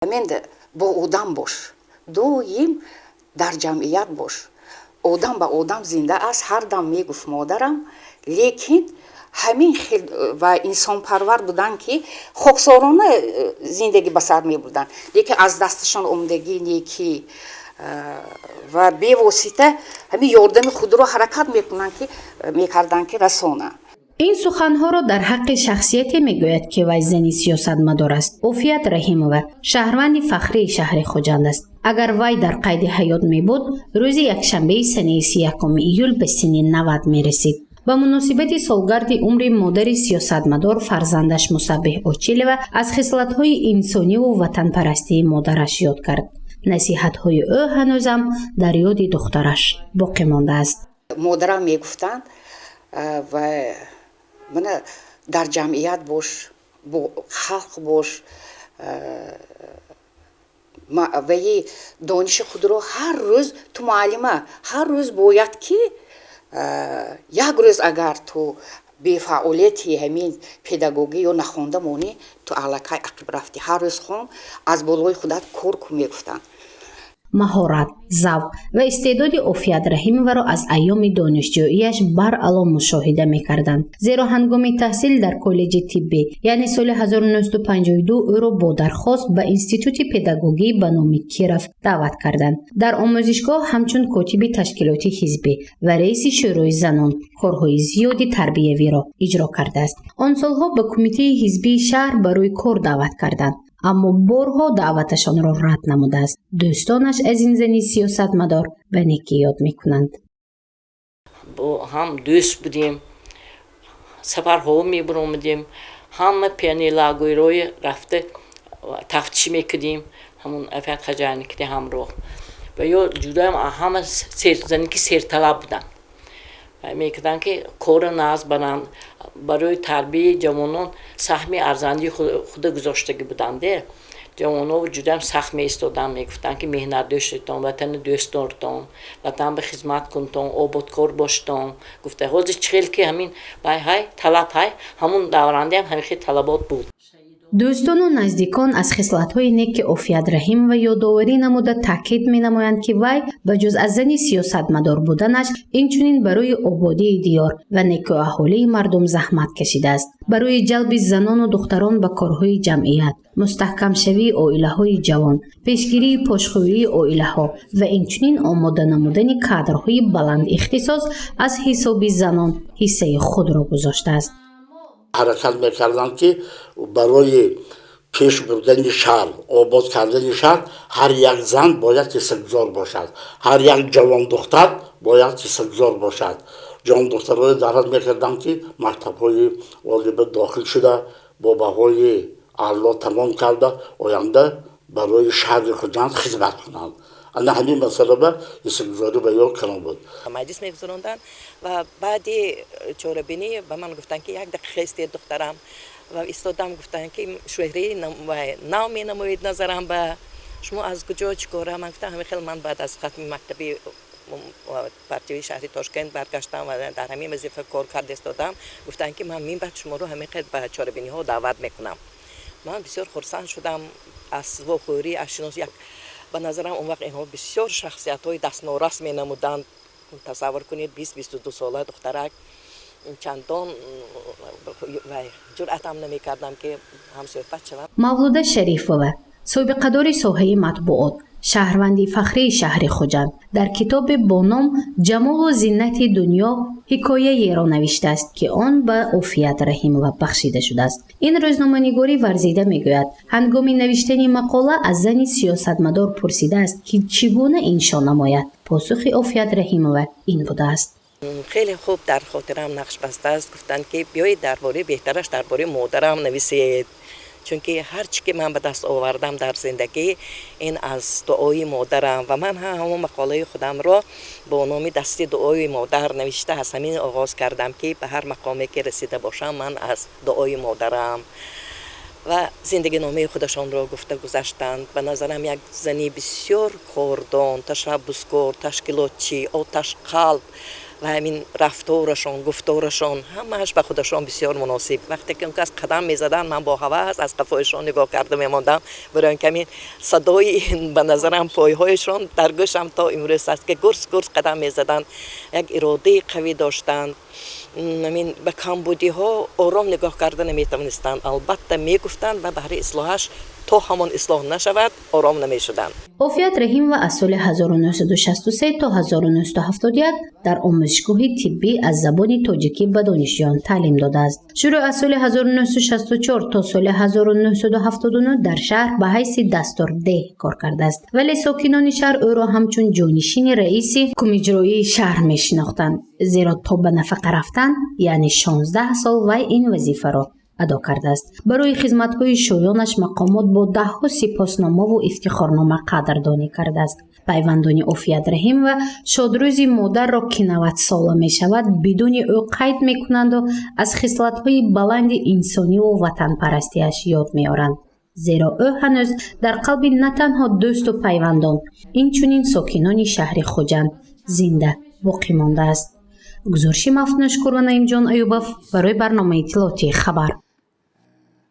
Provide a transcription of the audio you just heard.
همین با آدم باش، دویم در جمعیت باش. آدم با آدم زنده است. هر دم میگفت مادرم، لیکن همین خیلی و انسان پرور بودن که خاکسارانه زندگی به سر میبردن، لیکن از دستشان اومدگی نیکی و بی واسطه همین یاردم خود رو حرکت میکردن که رسانه. این سخنها را در حق شخصیتی میگوید که وی زنی سیاستمدار است. عافیت رحیمова شهروند فخری شهر خوجند است. اگر وی در قید حیات می بود، روز یکشنبه سنه 31 ایول به سن 90 می رسید. با مناسبت سالگرد عمر مادر سیاستمدار فرزندش مصبح اوچیلوا از خصلت‌های انسانی و وطن پرستی مادرش یاد کرد. نصیحت‌های او هنوزم در یاد دخترش باقی مانده است. مادرم میگفتند و من در جمعیت باش، با خلق باش و دانش خود رو هر روز تو معلمه، هر روز باید که یک روز اگر تو به فعالیتی همین پداگوگی یا نخونده مونی تو علاقه عقب رفتی، هر روز خون از بالای خودت کار کن میگفتن. مهارت، ذوق و استعداد عافیت رحیمова را از ایام دانشجوییش برعلا مشاهده می‌کردند. زیرا هنگام تحصیل در کالج طبی یعنی سال 1952 او را با درخواست به انستیتوت پداگوگی به نام کیرف دعوت کردند. در آموزشگاه همچون کاتب تشکیلاتی حزبی و رئیس شورای زنان کارهای زیادی تربیوی را اجرا کرده است. آن سالها به کمیته حزبی شهر برای کار دعوت کردند، اما بارها دعوتشان را رد نموده است. دوستانش از این زنی سیاستمدار به نیکی یاد میکنند. با هم دوست بودیم، سفرها میبرومدیم، همه پیانیلاگوی روی رفته تفتیش میکردیم، همون افت خجانی که همراه و یا جدا همه زنی که سرطلب بودن و میکردن که کار ناز بنان برای تربیت جوانان سهم ارزندی خود گذاشتگی بودنده. جوانان وجودم سخت میستادن، میگفتن که مهنت داشتن، وطن دوست دارتن، وطن به خدمت کنتن، آبادکار باشتن. گفته حاضر چخیل که همین های طلب های همون دورانده هم همین طلبات بود. دوستان و نزدیکان از خصلت‌های نیک عافیت رحیم و یادآوری نموده تاکید می‌نمایند که وی بجز از زنی سیاستمدار بودنش اینچنین برای آبادی دیار و نیک و اهالی مردم زحمت کشیده است. برای جلب زنان و دختران به کارهای جمعیت، مستحکم شوی عائله‌های جوان، پیشگیری پاشخوری عائله‌ها و اینچنین آماده نمودن کادرهای بلند اختصاص از حساب زنان حصه خود را گذاشته است. حرکت میکردن که برای پیش بردن شهر، آباد کردن شهر، هر یک زن باید تاثیرگذار باشد، هر یک جوان دختر باید تاثیرگذار باشد. جوان دخترها دعوت میکردن که مکتب‌های عالی داخل شده با بهای اعلا تمام کرده آینده برای شهر خودند خدمت کنند. انا همین مسئله به استگذاری به یاد کنم بود. مجلس میگذاروندن و بعد چهاربینی به من گفتن که یک دقیقه است دخترم و استادم گفتن که شهری نام می نموید نظرم به شما از کجا چیکاره؟ من گفتم همین خیلی من بعد از ختم مکتبی پرتوی شهری تاشکند برگشتم و در همین وظیفه کار کرده استادم گفتن که من بعد شما رو همین قد به چهاربینی ها دعوت میکنم. من بسیار خرسند شدم از واخوری از شناس یک به نظرم اون وقت اینها بسیار شخصیت‌های دست نوراست می‌نمودند. تصور کنید 20-22 ساله دخترک چندان و جرأت هم نمی‌کردم که هم صحبت شوم. مولوده شریفova سابقه‌دار ساحه مطبوعات، شهروندی فخری شهر خوجند، در کتاب با نام جمال و زینت دنیا حکایه‌ای را نوشته است که آن به عافیت رحیمova بخشیده شده است. این روزنامه‌نگاری ورزیده میگوید هنگام نوشتن مقاله از زنی سیاستمدار پرسیده است که چگونه انشا نماید. پاسخ عافیت رحیمova این بوده است: خیلی خوب در خاطرم نقش بسته است. گفتند که بیایید درباره بهترش درباره مادرم نویسید، چون که هر چی که من به دست آوردم در زندگی این از دعای مادرم و من همون مقاله خودم را با نام دستی دعای مادر نوشته از همین آغاز کردم که به هر مقامی که رسیده باشم من از دعای مادرم و زندگی نامه خودشان را گفته گذاشتند. به نظرم یک زنی بسیار کاردان، تشبثکار، تشکیلاتچی، آتش قلب و همین رفتارشون گفتارشون همه‌اش به خودشون بسیار مناسب. وقتی که اون کس قدم میزدن من با هوس از قفایشون نگاه کرده میموندم، برای اینکه همین صدای به نظرم پایهایشون در گوشم تا امروز است که گرس قدم میزدن، یک اراده قوی داشتند. همین به کمبودی ها آرام نگاه کرده نمیتونستند، البته میگفتند و برای اصلاحش تا همان اصلاح نشود آرام نمیشدند. عافیت رحیم و از سال 1963 تا 1971 در آموزشگاه طبی از زبان تاجیکی به دانشجویان تعلیم داده است. شروع از سال 1964 تا سال 1979 در شهر به حیث دستورده کار کرده است، ولی ساکنان شهر او را همچون جانشین رئیس کمیجرایی شهر میشناختند، زیرا تا به نفقه رفتن یعنی 16 سال وی این وظیفه را ادا کرده است. برای خدمت‌های شایانش مقامات با ده‌ها سپاسنامه و افتخارنامه قدردانی کرده است. پیوندان عافیت رحیم و شادروز مادر را که 90 ساله می شود بدون او قید می کنند و از خصلت‌های بلند انسانی و وطن پرستیش یاد می آورند. زیرا او هنوز در قلب نه تنها دوست و پیوندان، اینچنین ساکنان شهر خوجند زنده باقی مانده است. گزارش مفتون شکر و نعیم جان ایوبов برای برنامه اطلاعاتی خبر.